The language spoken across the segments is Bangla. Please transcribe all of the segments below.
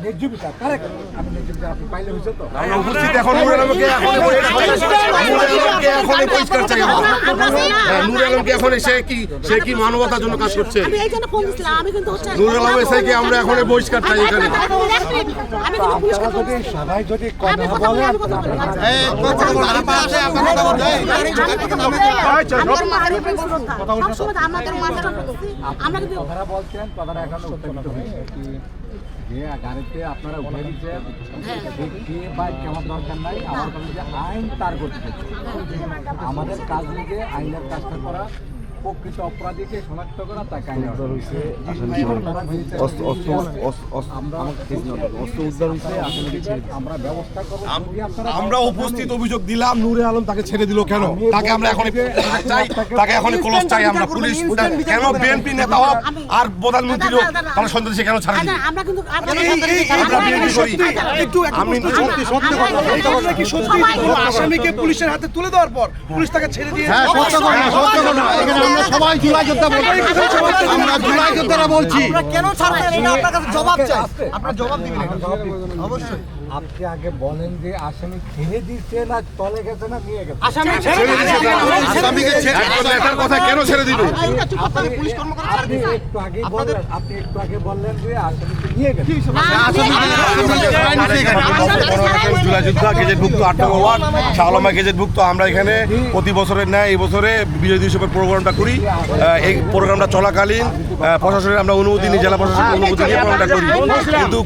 ন্যায্য বিচার কারেক্ট আমি ন্যায্য বিচার আপনি পাইলে হয়েছে তো আমরা উপস্থিত এখন নূর আলমকে এখন পরিষ্কার চাই নূর আলমকে এখন সে কি মানবতার জন্য কাজ করছে আমি এই জন্য ফোন দিছিলাম আমি কিন্তু হচ্ছে নূর আলম এসআইকে আমরা এখন বহিষ্কার চাই এখানে আমি কিন্তু পুলিশকে যদি সবাই যদি কথা বলে আমরা কিন্তু কথাটা বলছেন কথাটা এখন উত্থাপিত হয়েছে কি যে গাড়িতে আপনারা উঠে দিচ্ছেন কে বা কেমন দরকার নাই আমার কাছে যে আইন তার করতে আমাদের কাজ নিজে আইনের কাজটা করা প্রকৃত অপরাধীকে শনাক্ত করা তাকে আইন উদ্ধার হয়েছে আমরা ব্যবস্থা করবো আমরা উপস্থিত অভিযোগ দিলাম নূরে আলম তাকে ছেড়ে দিল কেন তাকে আমরা এখন চাই তাকে এখন ক্লোজ চাই আমরা পুলিশ কেন বিএনপি নেতা হোক আর প্রধানমন্ত্রী হোক তারা সন্ত্রাসী কেন ছাড়ে দিল আমরা কিন্তু আমরা বিএনপি করি আমি আসামিকে পুলিশের হাতে তুলে দেওয়ার পর পুলিশ তাকে ছেড়ে দিয়ে আমরা সবাই জুলাই যোদ্ধা বলছি আমরা জুলাই যোদ্ধারা বলছি কেন ছাড়ছেন এটা আপনার কাছে জবাব চাই আপনারা জবাব দিবেন অবশ্যই আপনি আগে বলেন যে আসামি ছেড়ে দিচ্ছে না তলে গেছে না নিয়ে গেছে আসামিকে নেতার কথা কেন ছেড়ে দিল পুলিশ কর্মকর্তা আপনি একটু আগে বললেন যে আসামিকে নিয়ে গেছে জুলাই যোদ্ধা গেজেটভুক্ত ৮ নম্বর ওয়ার্ড শাহ আলম গেজেটভুক্ত আমরা এখানে প্রতি বছরের ন্যায় এই বছরে বিজয় দিবসের প্রোগ্রামটা করি এই প্রোগ্রামটা চলাকালীন প্রশাসনের আমরা অনুমতি নিই জেলা প্রশাসনের অনুমতি নিয়ে প্রোগ্রামটা করি কিন্তু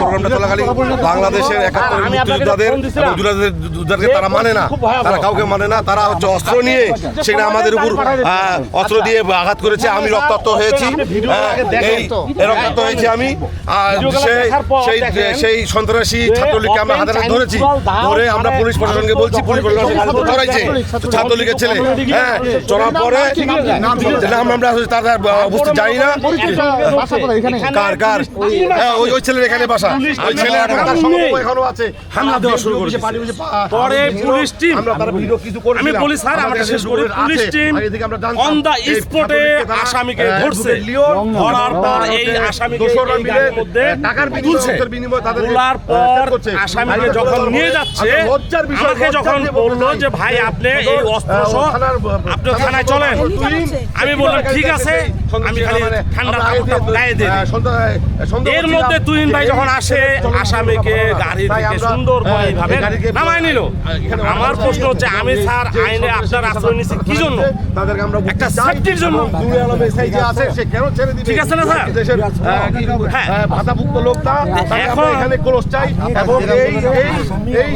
প্রোগ্রামটা চলাকালীন বাংলাদেশের ৭১ মুক্তিযোদ্ধাদের এবং যোদ্ধাদেরকে তারা মানে না তারা কাউকে মানে না তারা হচ্ছে অস্ত্র নিয়ে সেখানে আমাদের উপর অস্ত্র দিয়ে আঘাত করেছে আমি রক্তাক্ত হয়েছি রক্তাক্ত হয়েছি আমি সেই সন্ত্রাসী ছাত্রলীগকে আমরা হাতে হাতে ধরেছি ধরে আমরা পুলিশ প্রশাসনকে বলছি পুলিশ প্রশাসন ধরাইছে ছাত্রলীগের ছেলে হ্যাঁ চলার পরে আমরা তাদের বুঝতে যাই না কার ওই ছেলের এখানে বাসা ওই ছেলে এখনো আছে হামলা দেওয়া শুরু করেছে পরে পুলিশ টিম আমি বলি স্যার আমাকে শেষ করে পুলিশ টিম অন দা স্পটে আসামিকে ধরছে ধরার পর এই আসামিকে গাড়ির মধ্যে টাকার বিনিময়ে তাদের তোলার পর আসামিকে যখন নিয়ে যাচ্ছে আমাকে যখন বললো যে ভাই আপনি এই অস্ত্র সহ আপনি থানায় চলেন আমি বললাম ঠিক আছে আমি খালি ঠান্ডা কাপড়টা গায়ে দিই এর মধ্যে তুহিন ভাই যখন আসে আসামিকে গাড়ি থেকে সুন্দর করে এইভাবে নামায় নিল আমার প্রশ্ন হচ্ছে আমি স্যার আইনে আপনার আশ্রয় নিচ্ছি কি জন্য একটা সেফটির জন্য ঠিক আছে না স্যার ভাতাভুক্ত লোকটা এখন এখানে ক্লোজ চাই এবং এই